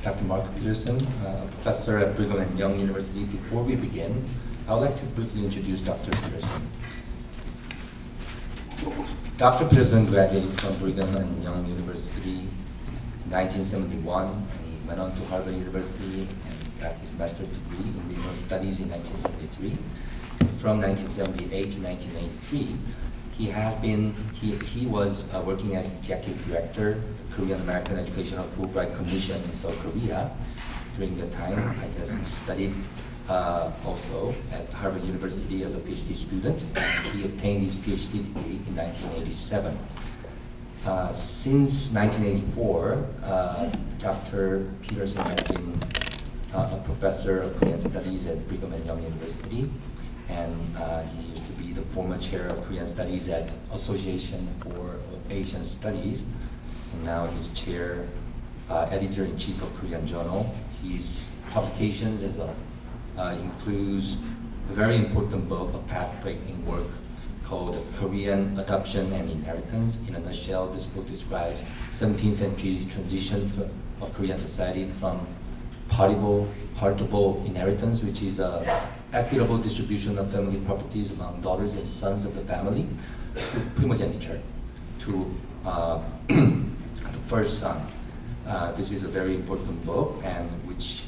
Dr. Mark Peterson, professor at Brigham and Young University. Before we begin, I would like to briefly introduce Dr. Peterson. Dr. Peterson graduated from Brigham and Young University in 1971, and he went on to Harvard University and got his master's degree in business studies in 1973. From 1978 to 1983, he was working as executive director of the Korean American Educational Fulbright Commission in South Korea. During that time, I guess he studied also at Harvard University as a PhD student. He obtained his PhD degree in 1987. Since 1984, Dr. Peterson has been a professor of Korean Studies at Brigham and Young University, and he used to be the former chair of Korean Studies at Association for Asian Studies, and now he's chair, editor-in-chief of Korean Journal. His publications includes a very important book, a path-breaking work called Korean Adoption and Inheritance. In a nutshell, this book describes 17th century transition of Korean society from partable inheritance, which is a equitable distribution of family properties among daughters and sons of the family, to primogeniture, to the first son. This is a very important book, and which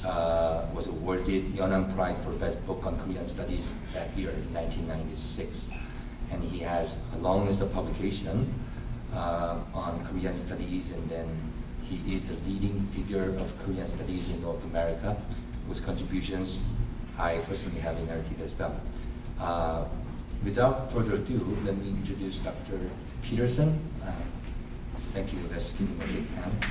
was awarded Yeonam Prize for Best Book on Korean Studies that year in 1996. And he has a long list of publications on Korean studies, and then he is the leading figure of Korean studies in North America, whose contributions I personally have inherited as well. Without further ado, let me introduce Dr. Peterson. Thank you. Let's give him a big hand.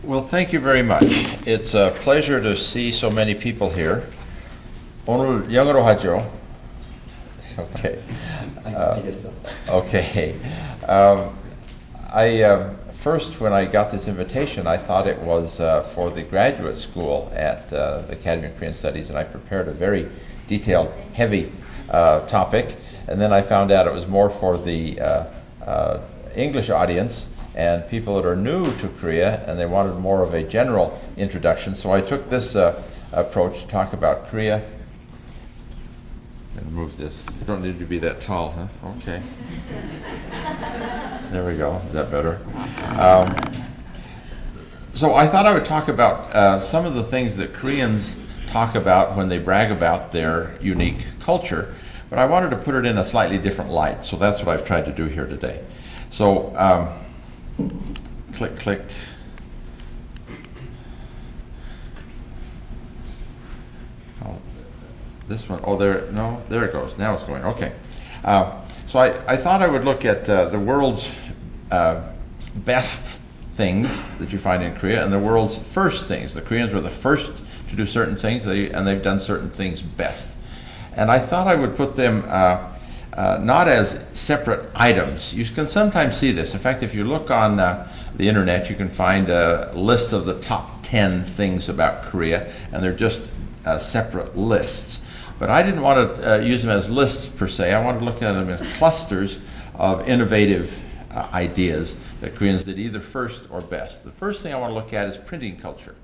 Well, thank you very much. It's a pleasure to see so many people here. 오늘 영어로 하죠? Okay. I guess so. Okay. First, when I got this invitation, I thought it was for the graduate school at the Academy of Korean Studies, and I prepared a very detailed, heavy topic. And then I found out it was more for the English audience and people that are new to Korea, and they wanted more of a general introduction. So I took this approach to talk about Korea. And move this. You don't need to be that tall, huh? Okay. There we go. Is that better? So I thought I would talk about some of the things that Koreans talk about when they brag about their unique culture, but I wanted to put it in a slightly different light. So that's what I've tried to do here today. So click, click. This one, oh, there, no, there it goes. Now it's going, okay. So I thought I would look at the world's best things that you find in Korea and the world's first things. The Koreans were the first to do certain things, and they've done certain things best. And I thought I would put them not as separate items. You can sometimes see this. In fact, if you look on the internet, you can find a list of the top 10 things about Korea, and they're just separate lists. But I didn't want to use them as lists per se. I wanted to look at them as clusters of innovative ideas that Koreans did either first or best. The first thing I want to look at is printing culture.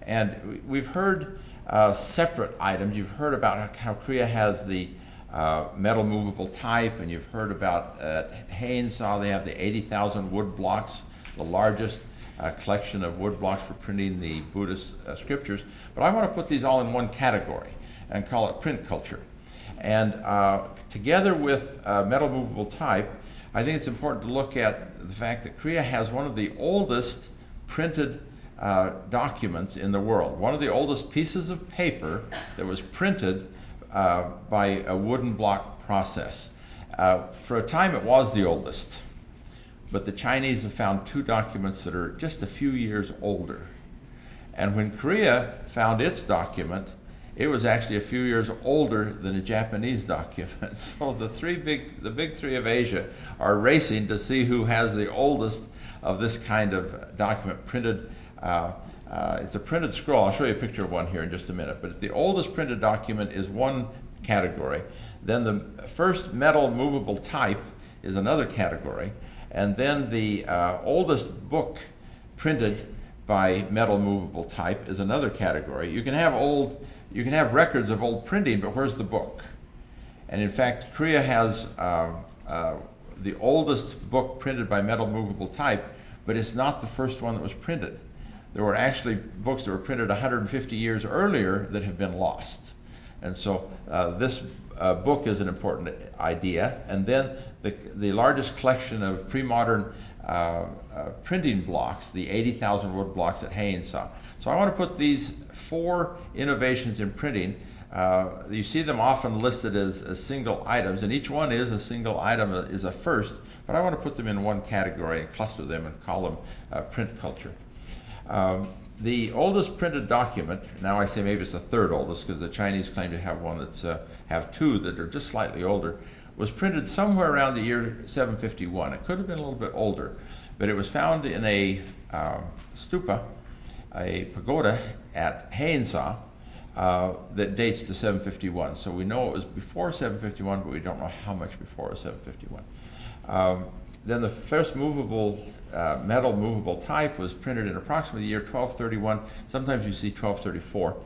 And we've heard separate items. You've heard about how Korea has the metal movable type, and you've heard about Haein-sa. They have the 80,000 wood blocks, the largest collection of wood blocks for printing the Buddhist scriptures. But I want to put these all in one category and call it print culture. And together with metal movable type, I think it's important to look at the fact that Korea has one of the oldest printed documents in the world, one of the oldest pieces of paper that was printed by a wooden block process. For a time it was the oldest, but the Chinese have found two documents that are just a few years older. And when Korea found its document, it was actually a few years older than a Japanese document. So the big three of Asia are racing to see who has the oldest of this kind of document printed. It's a printed scroll. I'll show you a picture of one here in just a minute. But the oldest printed document is one category. Then the first metal movable type is another category. And then the oldest book printed by metal movable type is another category. You can have records of old printing, but where's the book? And in fact, Korea has the oldest book printed by metal movable type, but it's not the first one that was printed. There were actually books that were printed 150 years earlier that have been lost. And so this book is an important idea. And then the largest collection of pre-modern printing blocks, the 80,000 wood blocks at Haeinsa. So I want to put these 4 innovations in printing. You see them often listed as single items, and each one is a single item, is a first, but I want to put them in one category and cluster them and call them print culture. The oldest printed document, now I say maybe it's the third oldest because the Chinese claim to have one that's have 2 that are just slightly older, was printed somewhere around the year 751. It could have been a little bit older, but it was found in a stupa, a pagoda at Haeinsa, that dates to 751. So we know it was before 751, but we don't know how much before 751. Then the first metal movable type was printed in approximately the year 1231. Sometimes you see 1234.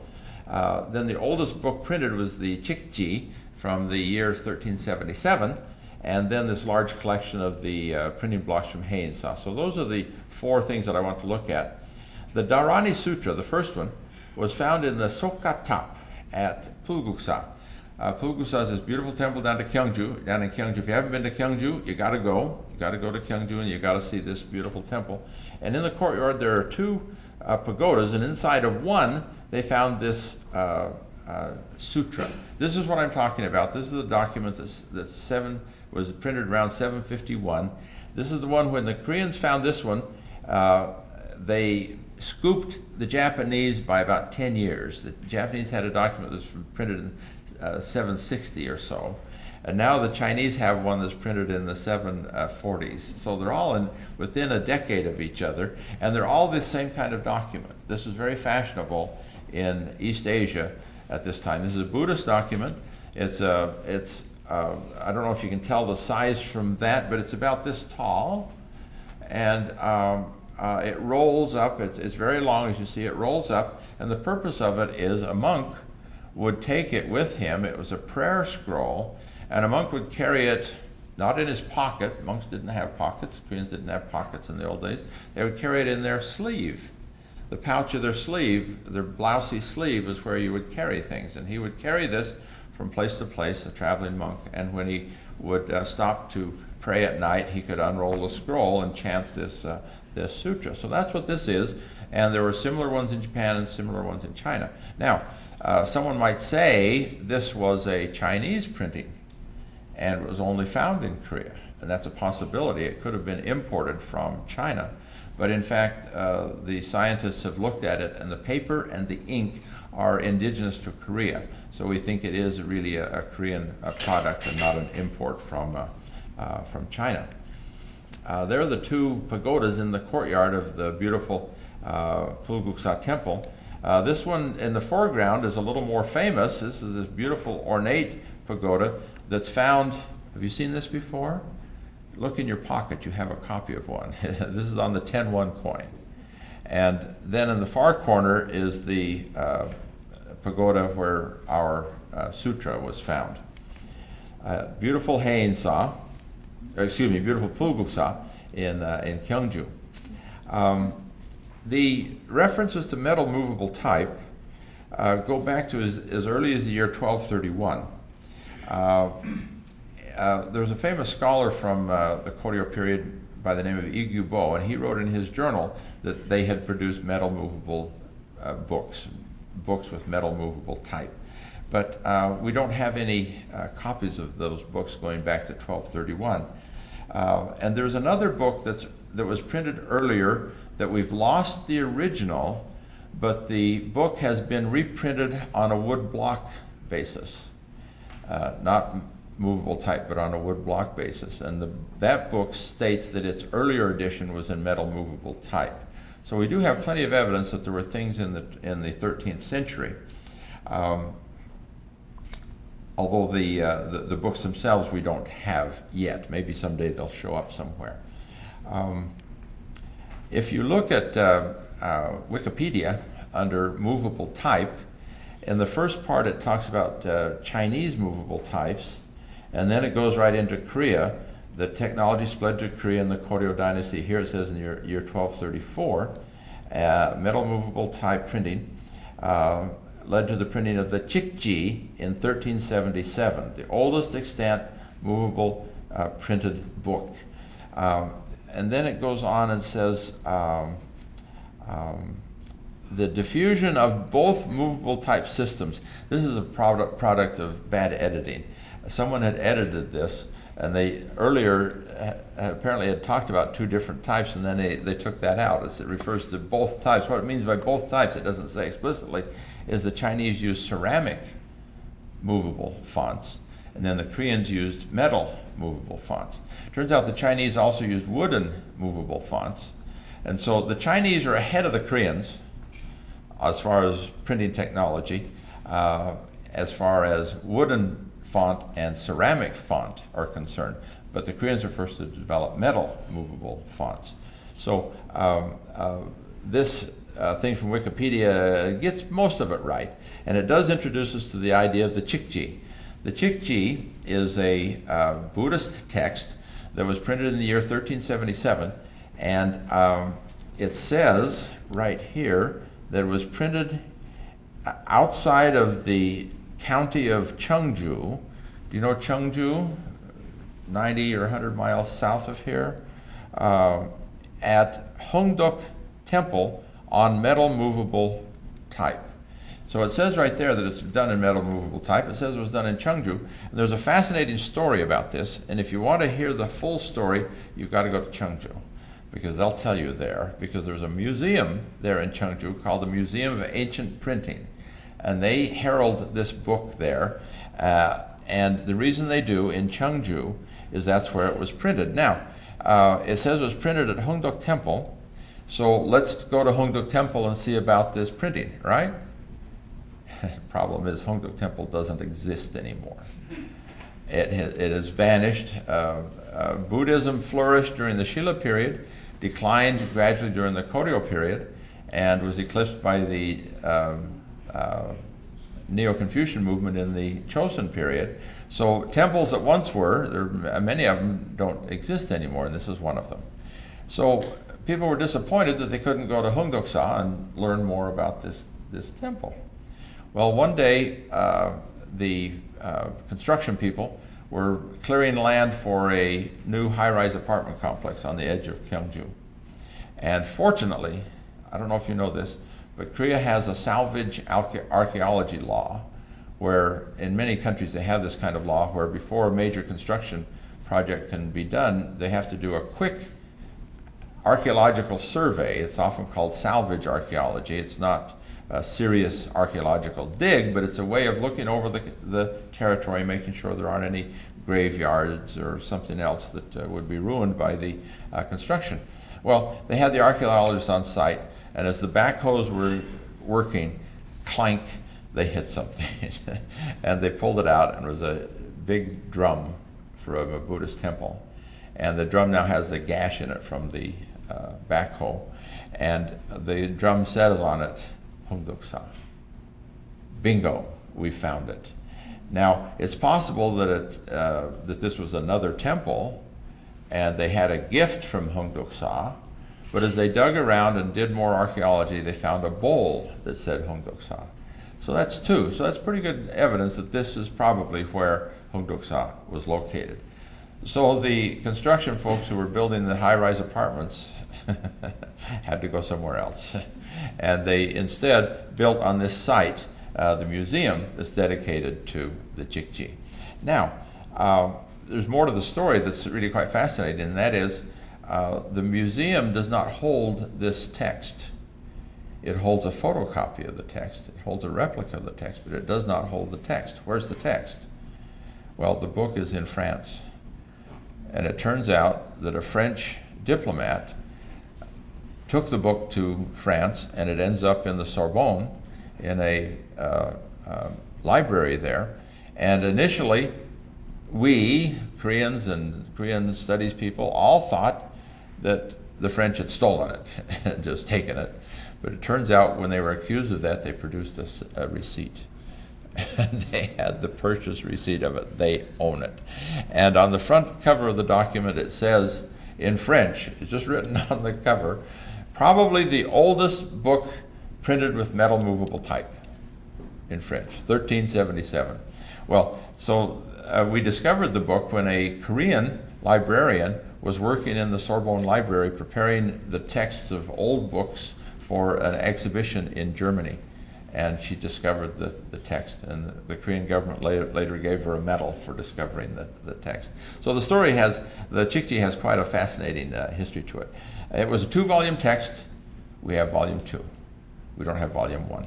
Then the oldest book printed was the Chikji from the year 1377. And then this large collection of the printing blocks from Haeinsa. So those are the 4 things that I want to look at. The Dharani Sutra, the first one, was found in the Sokatap at Pulguksa. Pulguksa is this beautiful temple down in Gyeongju. If you haven't been to Gyeongju, you got to go. You got to go to Gyeongju and you got to see this beautiful temple. And in the courtyard there are 2 pagodas, and inside of one they found this sutra. This is what I'm talking about. This is the document that was printed around 751. This is the one when the Koreans found this one. They scooped the Japanese by about 10 years. The Japanese had a document that's printed in 760 or so. And now the Chinese have one that's printed in the 740s. So they're all within a decade of each other, and they're all this same kind of document. This is very fashionable in East Asia at this time. This is a Buddhist document. It's I don't know if you can tell the size from that, but it's about this tall, and it rolls up. It's very long, as you see. It rolls up, and the purpose of it is a monk would take it with him. It was a prayer scroll, and a monk would carry it not in his pocket. Monks didn't have pockets. Koreans didn't have pockets in the old days. They would carry it in their sleeve. The pouch of their sleeve, their blousey sleeve, is where you would carry things. And he would carry this from place to place, a traveling monk. And when he would stop to pray at night, he could unroll the scroll and chant this sutra. So that's what this is. And there were similar ones in Japan and similar ones in China. Now, someone might say this was a Chinese printing and it was only found in Korea. And that's a possibility. It could have been imported from China. But in fact, the scientists have looked at it, and the paper and the ink are indigenous to Korea. So we think it is really a Korean product and not an import from China. There are the 2 pagodas in the courtyard of the beautiful Pulguksa temple. This one in the foreground is a little more famous. This is this beautiful ornate pagoda that's found. Have you seen this before? Look in your pocket, you have a copy of one. This is on the 10-won coin. And then in the far corner is the pagoda where our sutra was found. Beautiful Haeinsa, beautiful Pulguksa in Gyeongju. The references to metal movable type go back to as early as the year 1231. There was a famous scholar from the Koryo period by the name of Yu Bo, and he wrote in his journal that they had produced metal movable books with metal movable type. But we don't have any copies of those books going back to 1231. And there's another book that was printed earlier that we've lost the original, but the book has been reprinted on a wood block basis, not movable type, but on a wood block basis. And that book states that its earlier edition was in metal movable type. So we do have plenty of evidence that there were things in the 13th century. although the books themselves we don't have yet. Maybe someday they'll show up somewhere. If you look at Wikipedia under movable type, in the first part it talks about Chinese movable types, and then it goes right into Korea. The technology spread to Korea in the Koryo dynasty. Here it says in year 1234, metal movable type printing led to the printing of the Chikji in 1377, the oldest extant movable printed book. And then it goes on and says, the diffusion of both movable type systems. This is a product of bad editing. Someone had edited this, and they earlier apparently had talked about two different types, and then they took that out. It refers to both types. What it means by both types, it doesn't say explicitly, is the Chinese used ceramic movable fonts, and then the Koreans used metal movable fonts. Turns out the Chinese also used wooden movable fonts, and so the Chinese are ahead of the Koreans as far as printing technology, as far as wooden font and ceramic font are concerned, but the Koreans are first to develop metal movable fonts. So this thing from Wikipedia gets most of it right, and it does introduce us to the idea of the Chikji. The Chikji is a Buddhist text that was printed in the year 1377, and it says right here that it was printed outside of the county of Cheongju. Do you know Cheongju? 90 or 100 miles south of here, at Hongdok Temple on metal movable type. So it says right there that it's done in metal movable type. It says it was done in Cheongju. And there's a fascinating story about this, and if you want to hear the full story, you've got to go to Cheongju, because they'll tell you there, because there's a museum there in Cheongju called the Museum of Ancient Printing, and they herald this book there, and the reason they do in Cheongju is that's where it was printed. Now, it says it was printed at Hongdok Temple, so let's go to Hongdok Temple and see about this printing, right? Problem is, Hongdok Temple doesn't exist anymore. It has vanished. Buddhism flourished during the Shilla period, declined gradually during the Koryo period, and was eclipsed by the Neo-Confucian movement in the Chosun period. So temples that once were, many of them don't exist anymore, and this is one of them. So people were disappointed that they couldn't go to Hongdoksa and learn more about this temple. Well, one day the construction people were clearing land for a new high-rise apartment complex on the edge of Gyeongju. And fortunately, I don't know if you know this, but Korea has a salvage archaeology law, where in many countries they have this kind of law where before a major construction project can be done, they have to do a quick archaeological survey. It's often called salvage archaeology. It's not a serious archaeological dig, but it's a way of looking over the territory, making sure there aren't any graveyards or something else that would be ruined by the construction. Well, they had the archaeologists on site, and as the backhoes were working, clank, they hit something. And they pulled it out, and it was a big drum from a Buddhist temple. And the drum now has the gash in it from the backhoe. And the drum says on it, Hongdoksa. Bingo, we found it. Now, it's possible that that this was another temple, and they had a gift from Hongdoksa, but as they dug around and did more archaeology, they found a bowl that said Hongdoksa. So that's two. So that's pretty good evidence that this is probably where Hongdoksa was located. So the construction folks who were building the high-rise apartments had to go somewhere else. And they instead built on this site the museum that's dedicated to the Chikji. Now, there's more to the story that's really quite fascinating, and that is the museum does not hold this text. It holds a photocopy of the text. It holds a replica of the text, but it does not hold the text. Where's the text? Well, the book is in France. And it turns out that a French diplomat took the book to France, and it ends up in the Sorbonne in a library there. And initially, we, Koreans and Korean studies people, all thought that the French had stolen it and just taken it. But it turns out when they were accused of that, they produced a receipt. And they had the purchase receipt of it. They own it. And on the front cover of the document, it says in French, it's just written on the cover, probably the oldest book printed with metal movable type in French, 1377. Well, so we discovered the book when a Korean librarian was working in the Sorbonne Library preparing the texts of old books for an exhibition in Germany. And she discovered the text, and the Korean government later gave her a medal for discovering the text. So the story the Chikchi has quite a fascinating history to it. It was a 2-volume text. We have volume 2. We don't have volume 1.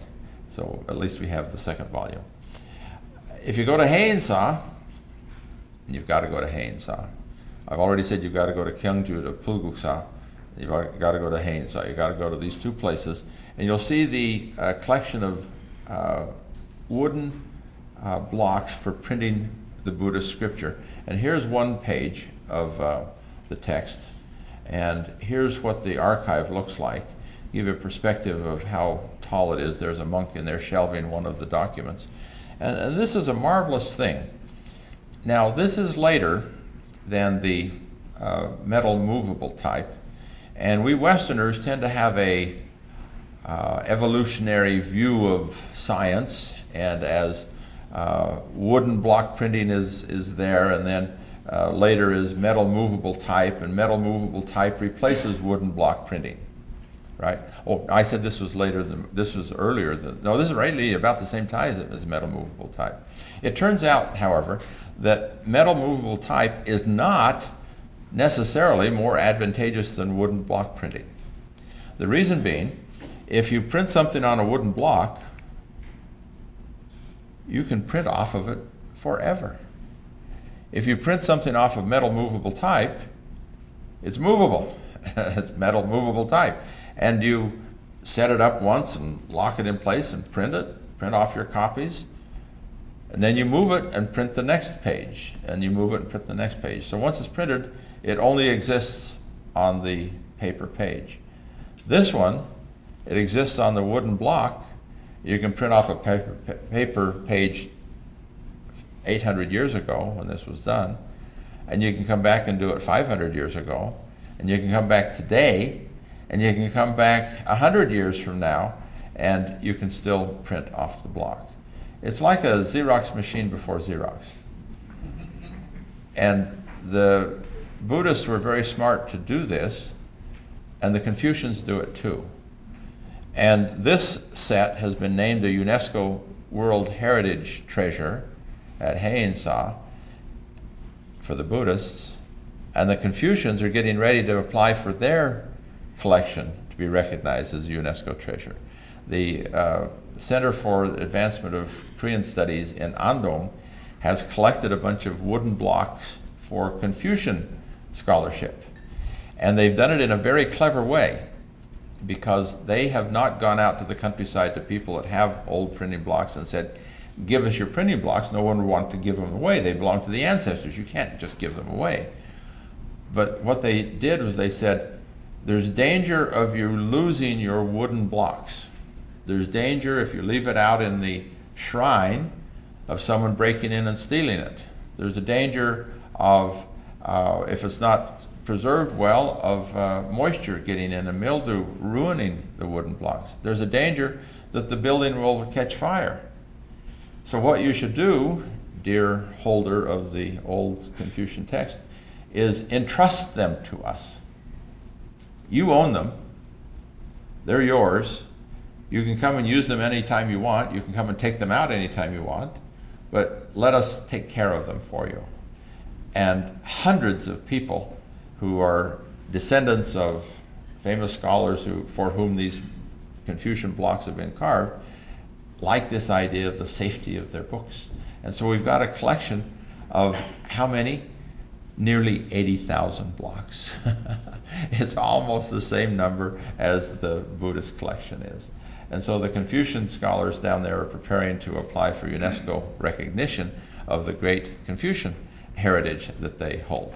So at least we have the second volume. If you go to Haeinsa, you've got to go to Haeinsa. I've already said you've got to go to Gyeongju, to Pulguksa. You've got to go to Haeinsa. You've got to go to these 2 places. And you'll see the collection of wooden blocks for printing the Buddhist scripture. And here's one page of the text. And here's what the archive looks like. Give you a perspective of how tall it is. There's a monk in there shelving one of the documents. And this is a marvelous thing. Now, this is later than the metal movable type. And we Westerners tend to have a evolutionary view of science, and as wooden block printing is there, and then later is metal movable type, and metal movable type replaces wooden block printing, right? Oh, I said this was earlier no, this is really about the same time as metal movable type. It turns out, however, that metal movable type is not necessarily more advantageous than wooden block printing. The reason being, if you print something on a wooden block, you can print off of it forever. If you print something off of metal movable type, it's movable. It's metal movable type. And you set it up once and lock it in place and print off your copies, and then you move it and print the next page, and you move it and print the next page. So once it's printed, it only exists on the paper page. This one, it exists on the wooden block. You can print off a paper page 800 years ago when this was done, and you can come back and do it 500 years ago, and you can come back today, and you can come back 100 years from now, and you can still print off the block. It's like a Xerox machine before Xerox. And the Buddhists were very smart to do this, and the Confucians do it too. And this set has been named a UNESCO World Heritage Treasure at Haeinsa for the Buddhists, and the Confucians are getting ready to apply for their collection to be recognized as a UNESCO treasure. The Center for Advancement of Korean Studies in Andong has collected a bunch of wooden blocks for Confucian scholarship. And they've done it in a very clever way, because they have not gone out to the countryside to people that have old printing blocks and said, give us your printing blocks. No one would want to give them away. They belong to the ancestors. You can't just give them away. But what they did was they said, there's danger of you losing your wooden blocks. There's danger if you leave it out in the shrine of someone breaking in and stealing it. There's a danger of, if it's not preserved well, of moisture getting in and mildew ruining the wooden blocks. There's a danger that the building will catch fire. So what you should do, dear holder of the old Confucian text, is entrust them to us. You own them. They're yours. You can come and use them anytime you want. You can come and take them out anytime you want. But let us take care of them for you. And hundreds of people who are descendants of famous scholars for whom these Confucian blocks have been carved like this idea of the safety of their books. And so we've got a collection of how many? Nearly 80,000 blocks. It's almost the same number as the Buddhist collection is. And so the Confucian scholars down there are preparing to apply for UNESCO recognition of the great Confucian heritage that they hold.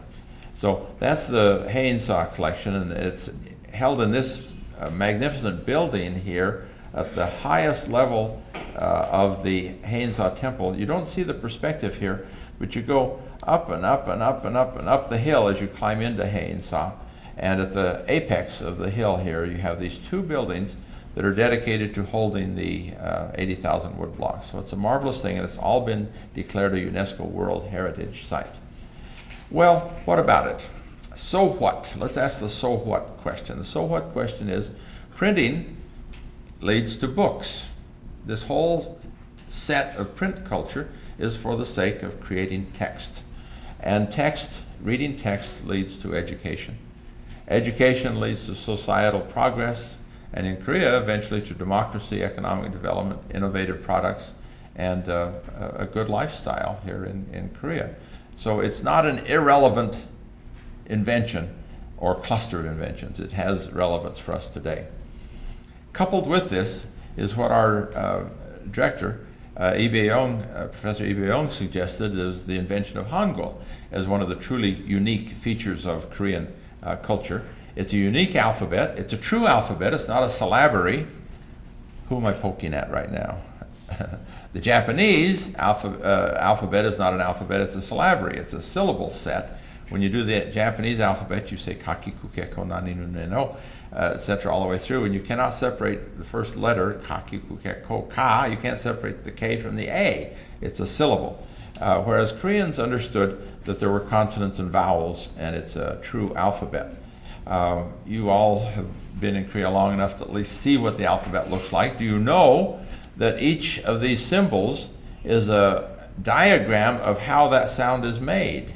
So that's the Haeinsa collection, and it's held in this magnificent building here at the highest level of the Haeinsa temple. You don't see the perspective here, but you go up and up and up and up and up the hill as you climb into Haeinsa. And at the apex of the hill here, you have these two buildings that are dedicated to holding the 80,000 wood blocks. So it's a marvelous thing, and it's all been declared a UNESCO World Heritage Site. Well, what about it? So what? Let's ask the so what question. The so what question is, printing leads to books. This whole set of print culture is for the sake of creating text. And text, reading text, leads to education. Education leads to societal progress, and in Korea, eventually to democracy, economic development, innovative products, and a good lifestyle here in Korea. So it's not an irrelevant invention or cluster of inventions. It has relevance for us today. Coupled with this is what our director, Professor Lee Bae-yong, suggested is the invention of Hangul as one of the truly unique features of Korean culture. It's a unique alphabet. It's a true alphabet. It's not a syllabary. Who am I poking at right now? The Japanese alphabet is not an alphabet. It's a syllabary. It's a syllable set. When you do the Japanese alphabet, you say kaki, kuke, ko, nani, nu, ne, no, etc. all the way through, and you cannot separate the first letter, kaki, kuke, ko, ka. You can't separate the K from the A. It's a syllable. Whereas Koreans understood that there were consonants and vowels, and it's a true alphabet. You all have been in Korea long enough to at least see what the alphabet looks like. Do you know that each of these symbols is a diagram of how that sound is made?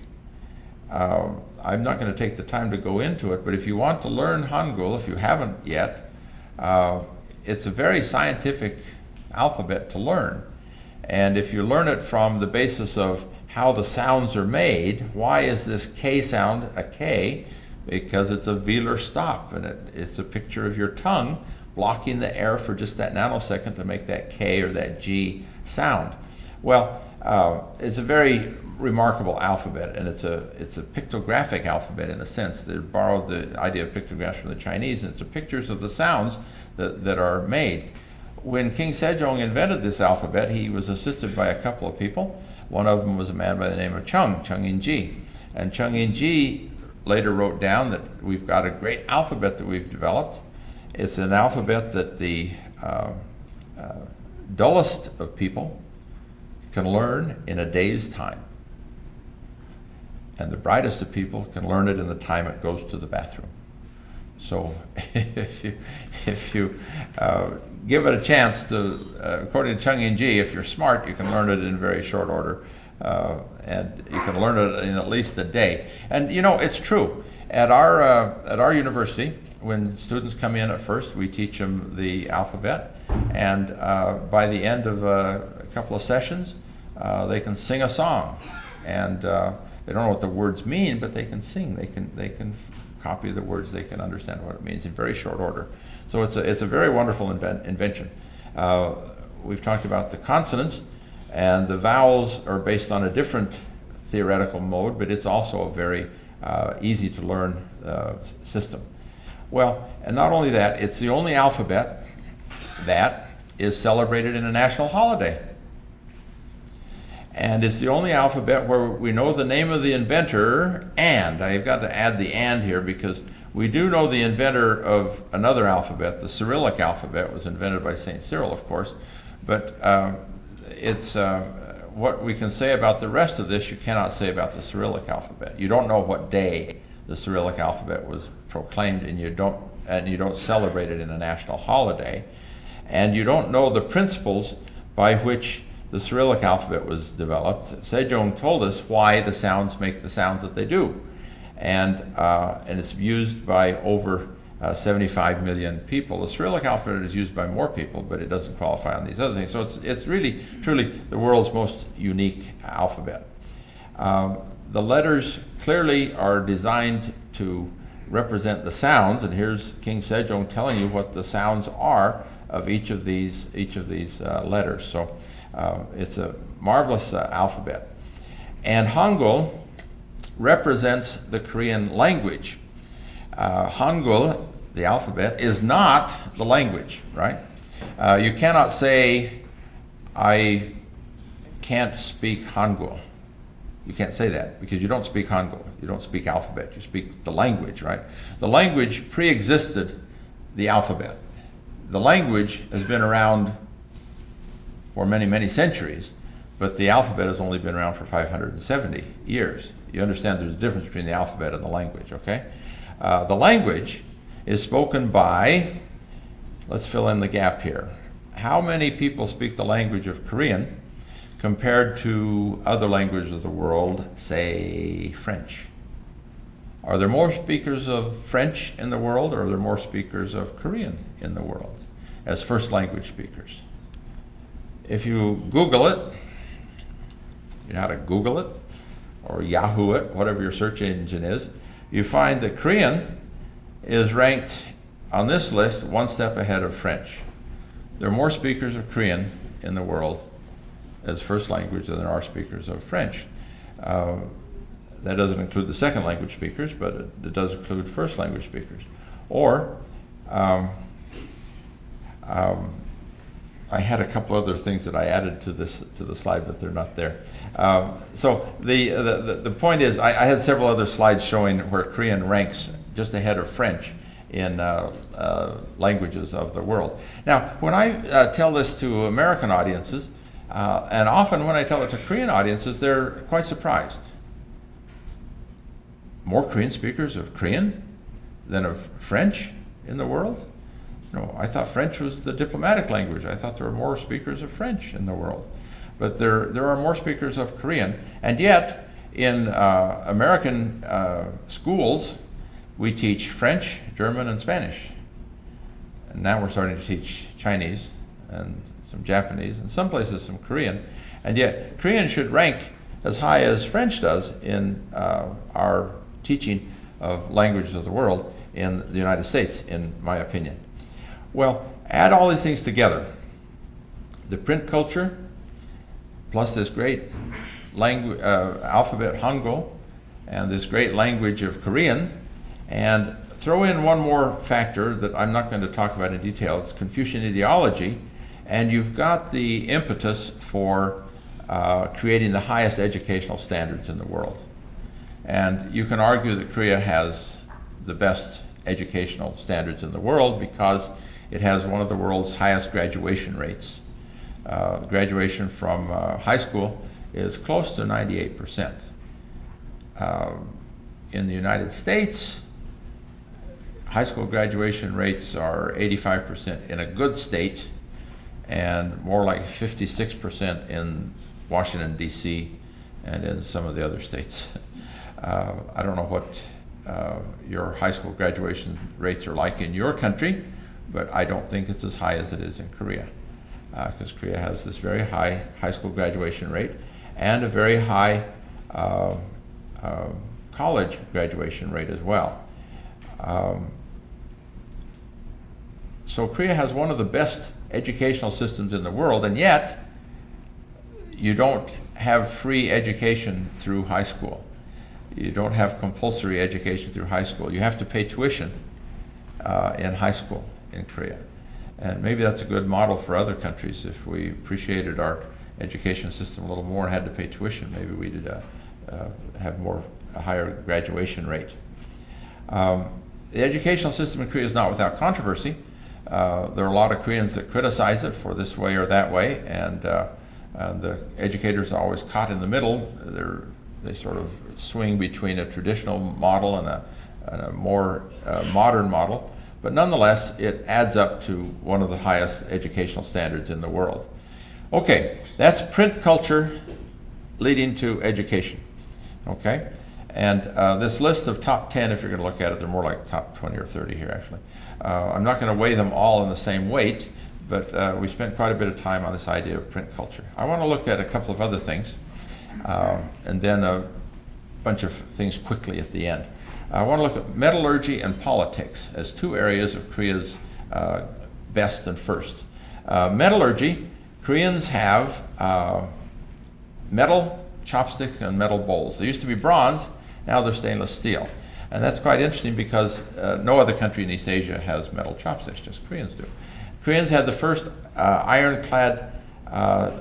I'm not going to take the time to go into it, but if you want to learn Hangul, if you haven't yet, it's a very scientific alphabet to learn. And if you learn it from the basis of how the sounds are made, why is this K sound a K? Because it's a velar stop, and it's a picture of your tongue blocking the air for just that nanosecond to make that K or that G sound. Well, it's a very remarkable alphabet, and it's a pictographic alphabet in a sense. They borrowed the idea of pictographs from the Chinese, and it's pictures of the sounds that are made. When King Sejong invented this alphabet, he was assisted by a couple of people. One of them was a man by the name of Chung In-ji. And Chung In-ji later wrote down that we've got a great alphabet that we've developed. It's an alphabet that the dullest of people can learn in a day's time. And the brightest of people can learn it in the time it goes to the bathroom. So if you give it a chance to, according to Chung In-ji, if you're smart, you can learn it in very short order. And you can learn it in at least a day. And you know, it's true. At our university, when students come in at first, we teach them the alphabet. And by the end of a couple of sessions, they can sing a song. And they don't know what the words mean, but they can sing. They can copy the words. They can understand what it means in very short order. So it's a very wonderful invention. We've talked about the consonants, and the vowels are based on a different theoretical mode, but it's also a very easy to learn system. Well, and not only that, it's the only alphabet that is celebrated in a national holiday. And it's the only alphabet where we know the name of the inventor, and I've got to add the and here because we do know the inventor of another alphabet. The Cyrillic alphabet was invented by St. Cyril, of course, but it's what we can say about the rest of this you cannot say about the Cyrillic alphabet. You don't know what day the Cyrillic alphabet was proclaimed, and you don't celebrate it in a national holiday, and you don't know the principles by which the Cyrillic alphabet was developed. Sejong told us why the sounds make the sounds that they do, and it's used by over 75 million people. The Cyrillic alphabet is used by more people, but it doesn't qualify on these other things. So it's really, truly the world's most unique alphabet. The letters clearly are designed to represent the sounds, and here's King Sejong telling you what the sounds are of each of these letters. So it's a marvelous alphabet. And Hangul represents the Korean language. Hangul, the alphabet, is not the language, right? You cannot say, I can't speak Hangul. You can't say that because you don't speak Hangul. You don't speak alphabet. You speak the language, right? The language pre-existed the alphabet. The language has been around for many, many centuries, but the alphabet has only been around for 570 years. You understand there's a difference between the alphabet and the language, okay? The language is spoken by, let's fill in the gap here. How many people speak the language of Korean compared to other languages of the world, say French? Are there more speakers of French in the world, or are there more speakers of Korean in the world as first language speakers? If you Google it, you know how to Google it, or Yahoo it, whatever your search engine is, you find that Korean is ranked on this list one step ahead of French. There are more speakers of Korean in the world as first language than there are speakers of French. That doesn't include the second language speakers, but it does include first language speakers. Or, I had a couple other things that I added to the slide, but they're not there. So the point is, I had several other slides showing where Korean ranks just ahead of French in languages of the world. Now, when I tell this to American audiences, and often when I tell it to Korean audiences, they're quite surprised. More Korean speakers of Korean than of French in the world? No, I thought French was the diplomatic language. I thought there were more speakers of French in the world. But there are more speakers of Korean. And yet, in American schools, we teach French, German, and Spanish. And now we're starting to teach Chinese and some Japanese, and some places some Korean. And yet, Korean should rank as high as French does in our teaching of languages of the world in the United States, in my opinion. Well, add all these things together. The print culture, plus this great alphabet Hangul, and this great language of Korean, and throw in one more factor that I'm not going to talk about in detail. It's Confucian ideology, and you've got the impetus for creating the highest educational standards in the world. And you can argue that Korea has the best educational standards in the world because it has one of the world's highest graduation rates. Graduation from high school is close to 98%. In the United States, high school graduation rates are 85% in a good state, and more like 56% in Washington, D.C., and in some of the other states. I don't know what your high school graduation rates are like in your country, but I don't think it's as high as it is in Korea, because Korea has this very high high school graduation rate and a very high college graduation rate as well. So Korea has one of the best educational systems in the world, and yet you don't have free education through high school. You don't have compulsory education through high school. You have to pay tuition in high school in Korea. And maybe that's a good model for other countries. If we appreciated our education system a little more and had to pay tuition, maybe we'd have a higher graduation rate. The educational system in Korea is not without controversy. There are a lot of Koreans that criticize it for this way or that way, and the educators are always caught in the middle. They sort of swing between a traditional model and a more modern model, but nonetheless, it adds up to one of the highest educational standards in the world. Okay, that's print culture leading to education. Okay, and this list of top 10, if you're going to look at it, they're more like top 20 or 30 here, actually. I'm not going to weigh them all in the same weight, but we spent quite a bit of time on this idea of print culture. I want to look at a couple of other things, and then a bunch of things quickly at the end. I want to look at metallurgy and politics as two areas of Korea's best and first. Metallurgy, Koreans have metal chopsticks and metal bowls. They used to be bronze, now they're stainless steel. And that's quite interesting because no other country in East Asia has metal chopsticks, just Koreans do. Koreans had the first ironclad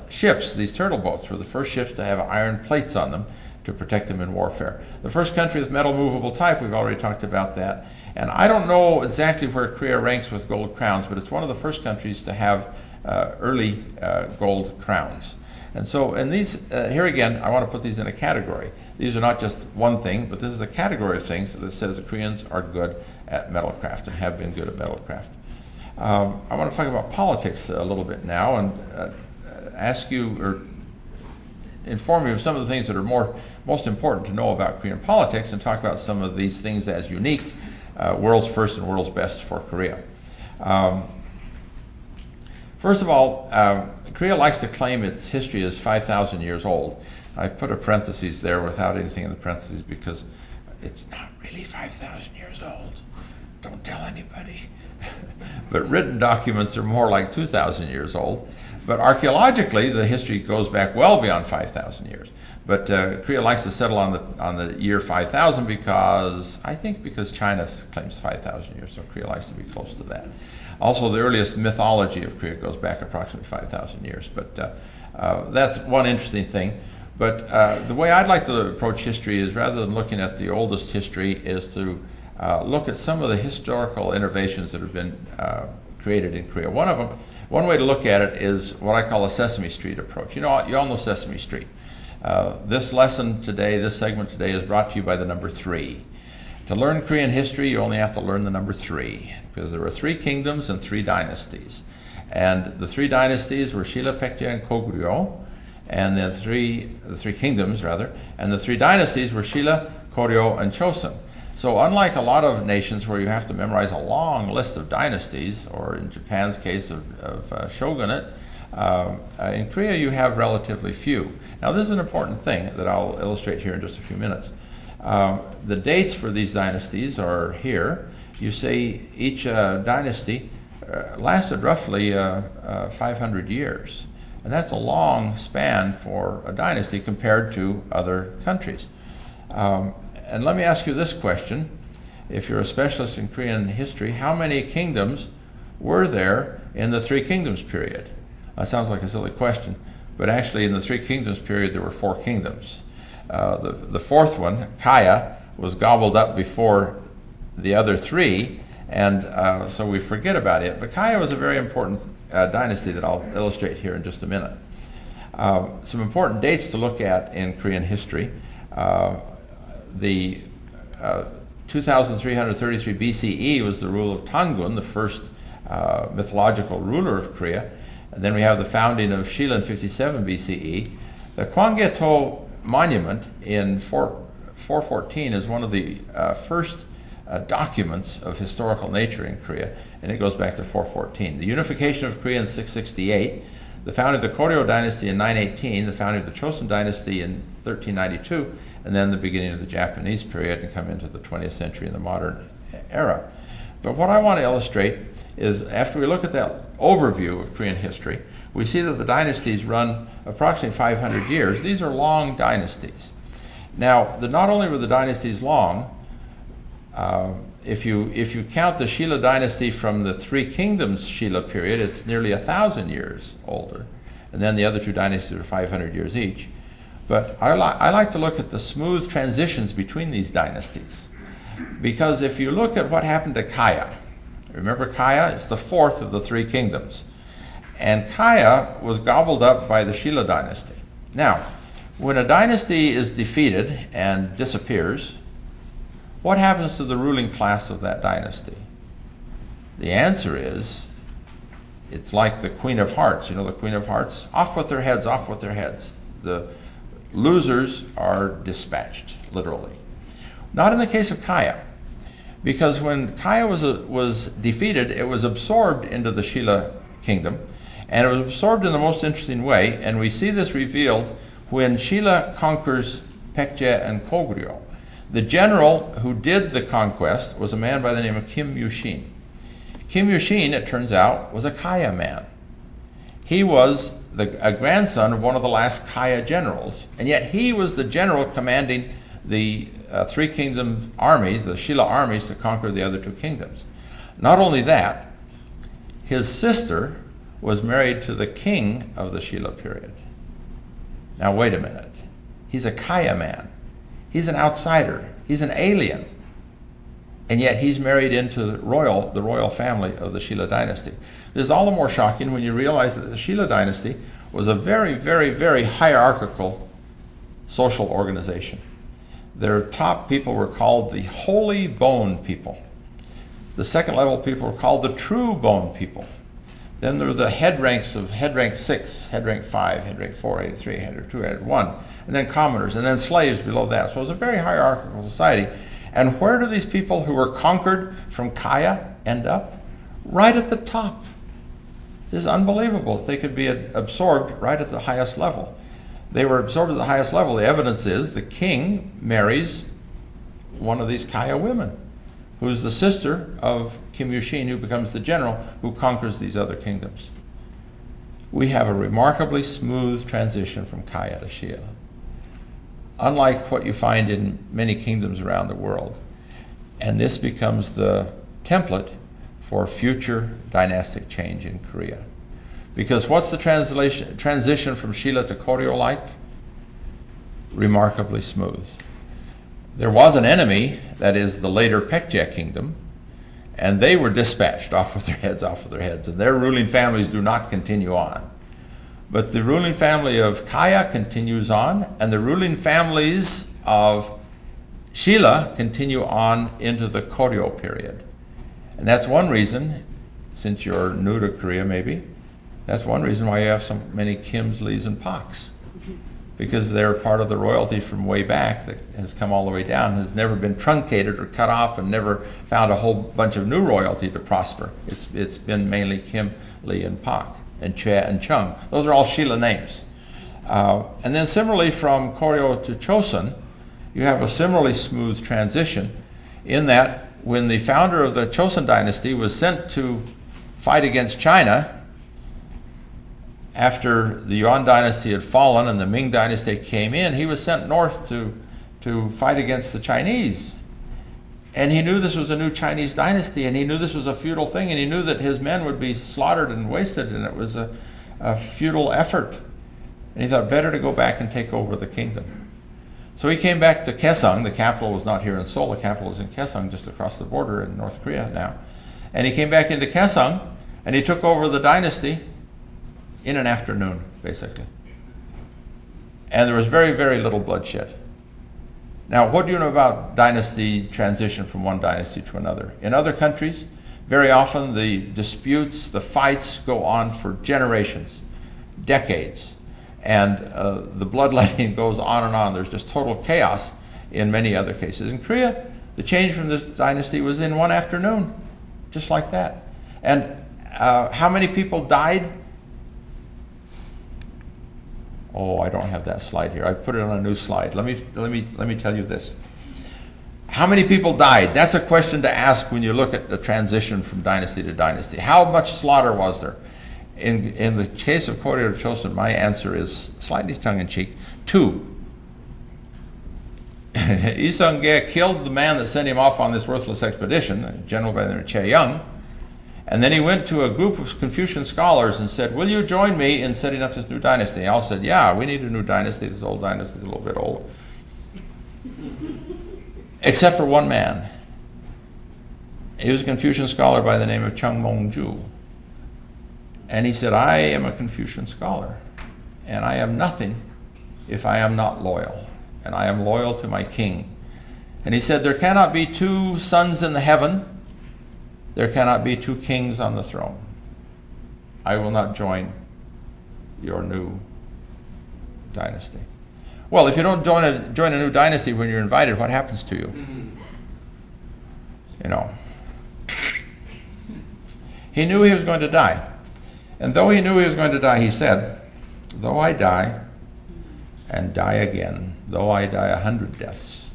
ships. These turtle boats were the first ships to have iron plates on them to protect them in warfare. The first country with metal movable type, we've already talked about that. And I don't know exactly where Korea ranks with gold crowns, but it's one of the first countries to have early gold crowns. And so in these, here again, I want to put these in a category. These are not just one thing, but this is a category of things that says the Koreans are good at metalcraft and have been good at metalcraft. I want to talk about politics a little bit now and ask you, or inform you of some of the things that are most important to know about Korean politics, and talk about some of these things as unique, world's first and world's best for Korea. First of all, Korea likes to claim its history is 5,000 years old. I put a parenthesis there without anything in the parentheses because it's not really 5,000 years old. Don't tell anybody. But written documents are more like 2,000 years old. But archaeologically, the history goes back well beyond 5,000 years. But Korea likes to settle on the year 5,000 because China claims 5,000 years, so Korea likes to be close to that. Also, the earliest mythology of Korea goes back approximately 5,000 years. But that's one interesting thing. But the way I'd like to approach history is, rather than looking at the oldest history, is to look at some of the historical innovations that have been created in Korea. One way to look at it is what I call a Sesame Street approach. You all know Sesame Street. This lesson today, this segment today, is brought to you by the number 3. To learn Korean history, you only have to learn the number 3, because there were 3 kingdoms and 3 dynasties. And the 3 dynasties were Shilla, Baekje, and Goguryeo, and the three kingdoms, rather, and the 3 dynasties were Shilla, Goryeo, and Chosun. So unlike a lot of nations where you have to memorize a long list of dynasties, or in Japan's case of shogunate, in Korea you have relatively few. Now this is an important thing that I'll illustrate here in just a few minutes. The dates for these dynasties are here. You see each dynasty lasted roughly 500 years. And that's a long span for a dynasty compared to other countries. And let me ask you this question. If you're a specialist in Korean history, how many kingdoms were there in the 3 kingdoms period? That sounds like a silly question, but actually in the 3 kingdoms period there were 4 kingdoms. The 4th one, Kaya, was gobbled up before the other 3, and so we forget about it. But Kaya was a very important dynasty that I'll illustrate here in just a minute. Some important dates to look at in Korean history. The 2333 BCE was the rule of Tangun, the first mythological ruler of Korea. And then we have the founding of Shilla in 57 BCE. The Kwanggye-to monument in 414 is one of the first documents of historical nature in Korea, and it goes back to 414. The unification of Korea in 668, the founding of the Goryeo dynasty in 918, the founding of the Chosun dynasty in 1392, and then the beginning of the Japanese period, and come into the 20th century and the modern era. But what I want to illustrate is, after we look at that overview of Korean history, we see that the dynasties run approximately 500 years. These are long dynasties. Now, not only were the dynasties long, if you count the Shilla dynasty from the 3 kingdoms Shilla period, it's nearly 1,000 years older. And then the other 2 dynasties are 500 years each. But I like to look at the smooth transitions between these dynasties. Because if you look at what happened to Kaya, remember Kaya? It's the 4th of the 3 kingdoms. And Kaya was gobbled up by the Shilla dynasty. Now, when a dynasty is defeated and disappears, what happens to the ruling class of that dynasty? The answer is, it's like the Queen of Hearts. You know the Queen of Hearts? Off with their heads, off with their heads. The losers are dispatched, literally. Not in the case of Kaya, because when Kaya was defeated, it was absorbed into the Shilla kingdom, and it was absorbed in the most interesting way, and we see this revealed when Shilla conquers Baekje and Goguryeo. The general who did the conquest was a man by the name of Kim Yu-shin. Kim Yushin, it turns out, was a Kaya man. He was a grandson of one of the last Kaya generals, and yet he was the general commanding the three kingdom armies, the Shilla armies, to conquer the other two kingdoms. Not only that, his sister was married to the king of the Shilla period. Now wait a minute. He's a Kaya man. He's an outsider. He's an alien. And yet he's married into the royal family of the Shilla dynasty. This is all the more shocking when you realize that the Shilla dynasty was a very, very, very hierarchical social organization. Their top people were called the holy bone people. The second level people were called the true bone people. Then there were the head ranks of head rank 6, head rank 5, head rank 4, head 3, head 2, head 1, and then commoners, and then slaves below that. So it was a very hierarchical society. And where do these people who were conquered from Kaya end up? Right at the top. It is unbelievable that they could be absorbed right at the highest level. They were absorbed at the highest level. The evidence is the king marries one of these Kaya women, who's the sister of Kim Yushin, who becomes the general who conquers these other kingdoms. We have a remarkably smooth transition from Kaya to Shilla, unlike what you find in many kingdoms around the world. And this becomes the template for future dynastic change in Korea. Because what's the transition from Shilla to Koryo like? Remarkably smooth. There was an enemy, that is the later Paekje kingdom, and they were dispatched off with their heads, and their ruling families do not continue on. But the ruling family of Kaya continues on, and the ruling families of Shilla continue on into the Koryo period. And that's one reason, since you're new to Korea maybe, that's one reason why you have so many Kims, Lees, and Paks. Because they're part of the royalty from way back that has come all the way down, has never been truncated or cut off, and never found a whole bunch of new royalty to prosper. It's been mainly Kim, Lee, and Pak, and Che and Chung. Those are all Shilla names. And then similarly from Koryo to Chosun, you have a similarly smooth transition in that when the founder of the Chosun dynasty was sent to fight against China, after the Yuan dynasty had fallen and the Ming dynasty came in, he was sent north to fight against the Chinese. And he knew this was a new Chinese dynasty, and he knew this was a feudal thing, and he knew that his men would be slaughtered and wasted, and it was a feudal effort. And he thought, better to go back and take over the kingdom. So he came back to Kaesong. The capital was not here in Seoul. The capital was in Kaesong, just across the border in North Korea now. And he came back into Kaesong, and he took over the dynasty in an afternoon, basically. And there was very, very little bloodshed. Now, what do you know about dynasty transition from one dynasty to another? In other countries, very often the disputes, the fights go on for generations, decades. And the bloodletting goes on and on. There's just total chaos in many other cases. In Korea, the change from this dynasty was in one afternoon, just like that. And how many people died? Oh, I don't have that slide here. I put it on a new slide. Let me tell you this. How many people died? That's a question to ask when you look at the transition from dynasty to dynasty. How much slaughter was there? In the case of Koryo to Chosun, my answer is slightly tongue-in-cheek, 2. Lee Seung-ge killed the man that sent him off on this worthless expedition, a general by the name of Chae Young, and then he went to a group of Confucian scholars and said, will you join me in setting up this new dynasty? They all said, yeah, we need a new dynasty. This old dynasty is a little bit old. Except for one man. He was a Confucian scholar by the name of Chung Mong-ju. And he said, I am a Confucian scholar, and I am nothing if I am not loyal, and I am loyal to my king. And he said, there cannot be 2 suns in the heaven, there cannot be 2 kings on the throne. I will not join your new dynasty. Well, if you don't join a new dynasty when you're invited, what happens to you? You know. He knew he was going to die. And though he knew he was going to die, he said, though I die and die again, though I die 100 deaths,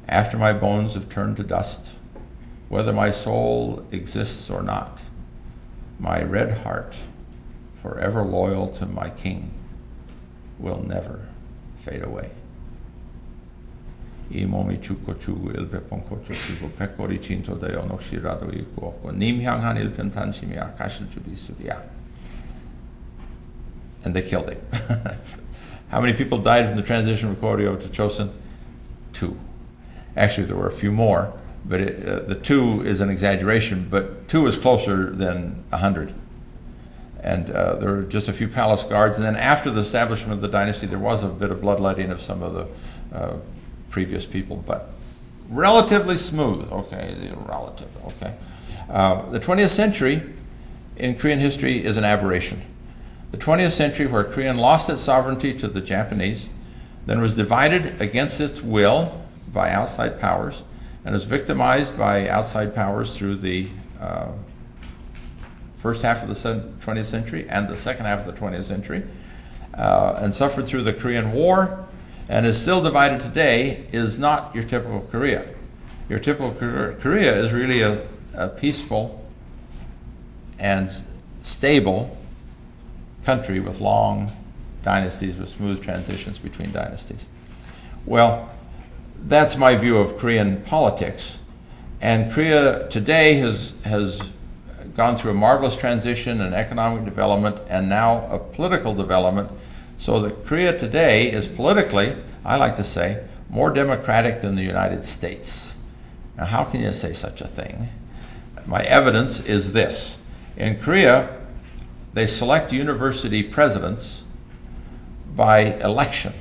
after my bones have turned to dust, whether my soul exists or not. My red heart, forever loyal to my king, will never fade away. 이몸이 죽고 주고 일백번 고쳐지고 백골이 진토되어 녹시라도 있고 없고 님 향한 일편단심이야 가실 줄이 있으리야. And they killed him. How many people died from the transition from Koryo to Chosun? 2. Actually, there were a few more, but the 2 is an exaggeration, but 2 is closer than 100. And there were just a few palace guards, and then after the establishment of the dynasty, there was a bit of bloodletting of some of the previous people, but relatively smooth, okay, relative, okay. The 20th century in Korean history is an aberration. The 20th century, where Korea lost its sovereignty to the Japanese, then was divided against its will by outside powers, and was victimized by outside powers through the first half of the 20th century and the second half of the 20th century, and suffered through the Korean War, and is still divided today, is not your typical Korea. Your typical Korea is really a peaceful and stable country with long dynasties, with smooth transitions between dynasties. Well, that's my view of Korean politics. And Korea today has gone through a marvelous transition and economic development and now a political development, so that Korea today is politically, I like to say, more democratic than the United States. Now, how can you say such a thing? My evidence is this. In Korea, they select university presidents by election.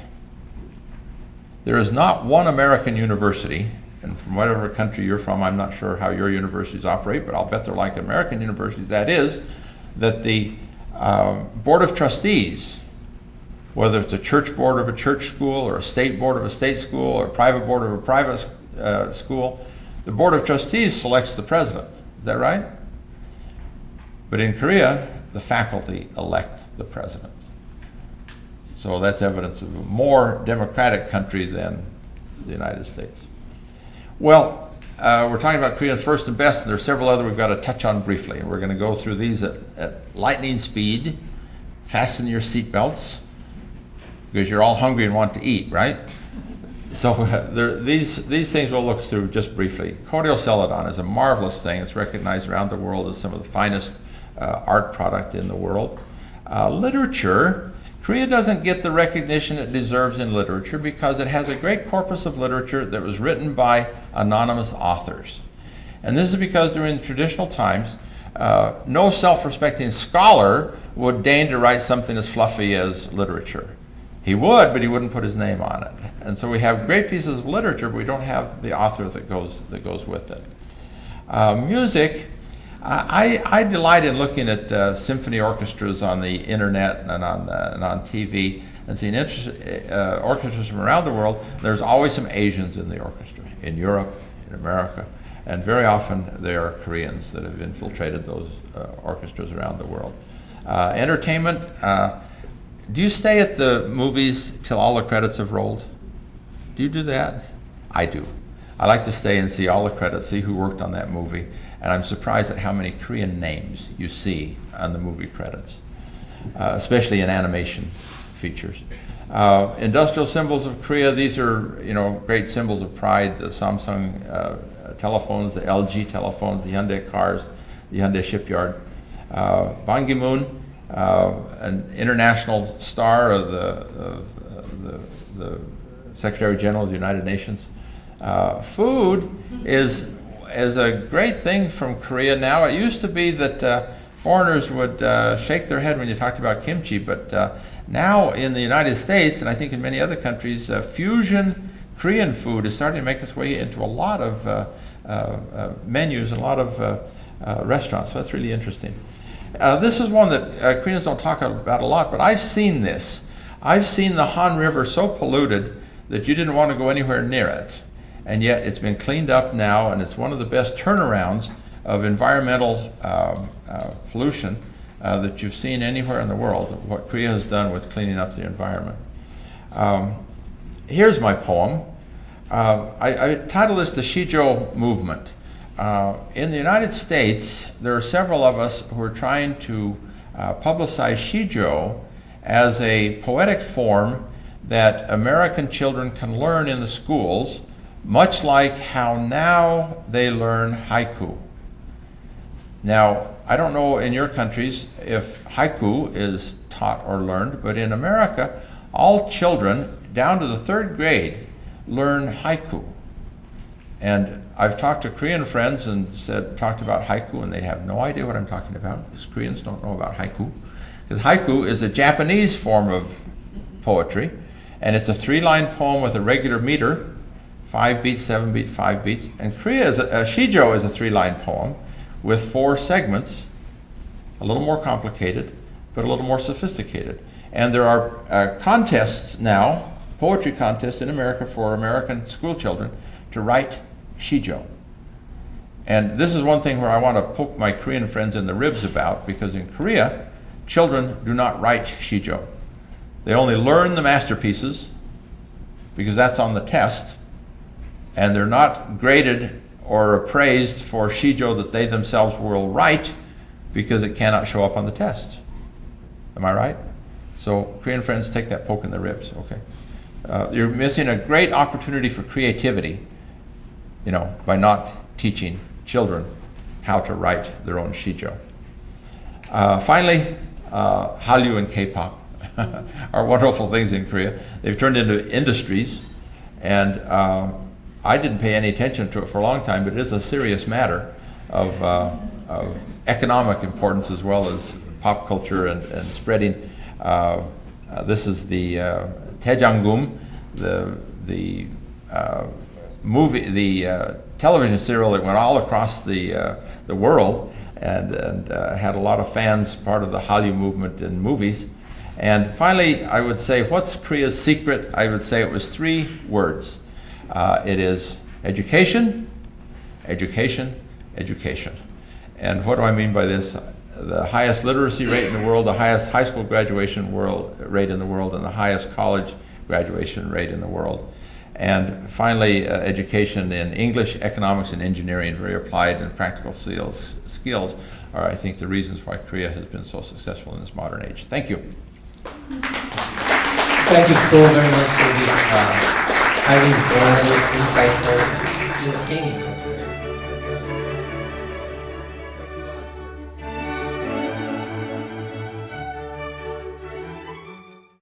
There is not one American university, and from whatever country you're from, I'm not sure how your universities operate, but I'll bet they're like American universities, that is, that the Board of Trustees, whether it's a church board of a church school or a state board of a state school or a private board of a private school, the Board of Trustees selects the president. Is that right? But in Korea, the faculty elect the president. So that's evidence of a more democratic country than the United States. Well, we're talking about Koreans first and best, and there are several other we've got to touch on briefly. And we're going to go through these at lightning speed. Fasten your seatbelts, because you're all hungry and want to eat, right? So these things we'll look through just briefly. Koryo Celadon is a marvelous thing. It's recognized around the world as some of the finest art product in the world. Literature, Korea doesn't get the recognition it deserves in literature because it has a great corpus of literature that was written by anonymous authors. And this is because during traditional times, no self-respecting scholar would deign to write something as fluffy as literature. He would, but he wouldn't put his name on it. And so we have great pieces of literature, but we don't have the author that goes with it. Music, I delight in looking at symphony orchestras on the internet and on TV and seeing orchestras from around the world. There's always some Asians in the orchestra, in Europe, in America, and very often they are Koreans that have infiltrated those orchestras around the world. Entertainment, do you stay at the movies till all the credits have rolled? Do you do that? I do. I like to stay and see all the credits, see who worked on that movie, and I'm surprised at how many Korean names you see on the movie credits, especially in animation features. Industrial symbols of Korea, these are great symbols of pride, the Samsung telephones, the LG telephones, the Hyundai cars, the Hyundai shipyard. Ban Ki-moon, an international star of the Secretary General of the United Nations. Food is a great thing from Korea now. It used to be that foreigners would shake their head when you talked about kimchi, but now in the United States, and I think in many other countries, fusion Korean food is starting to make its way into a lot of menus and a lot of restaurants, so that's really interesting. This is one that Koreans don't talk about a lot, but I've seen this. I've seen the Han River so polluted that you didn't want to go anywhere near it. And yet it's been cleaned up now, and it's one of the best turnarounds of environmental pollution that you've seen anywhere in the world, what Korea has done with cleaning up the environment. Here's my poem. I titled this the Shijo Movement. in the United States, there are several of us who are trying to publicize Shijo as a poetic form that American children can learn in the schools, much like how now they learn haiku. Now, I don't know in your countries if haiku is taught or learned, but in America, all children down to the 3rd grade learn haiku. And I've talked to Korean friends and talked about haiku, and they have no idea what I'm talking about, because Koreans don't know about haiku. Because haiku is a Japanese form of poetry, and it's a 3-line poem with a regular meter, 5 beats, 7 beats, 5 beats. And Shijo is a 3-line poem with 4 segments, a little more complicated, but a little more sophisticated. And there are contests now, poetry contests in America for American school children to write Shijo. And this is one thing where I want to poke my Korean friends in the ribs about, because in Korea, children do not write Shijo. They only learn the masterpieces, because that's on the test, and they're not graded or appraised for Shijo that they themselves will write, because it cannot show up on the test. Am I right? So Korean friends, take that poke in the ribs, okay? You're missing a great opportunity for creativity, by not teaching children how to write their own Shijo. Finally, Hallyu and K-pop are wonderful things in Korea. They've turned into industries, and I didn't pay any attention to it for a long time, but it is a serious matter of economic importance as well as pop culture and spreading. This is the Taejangum, the movie, the television serial that went all across the world and had a lot of fans, part of the Hallyu movement in movies. And finally, I would say, what's Korea's secret? I would say it was 3 words. It is education, education, education. And what do I mean by this? The highest literacy rate in the world, the highest high school graduation rate in the world, and the highest college graduation rate in the world. And finally, education in English, economics, and engineering, very applied and practical skills are, I think, the reasons why Korea has been so successful in this modern age. Thank you. Thank you so very much for this highly informative, insightful, entertaining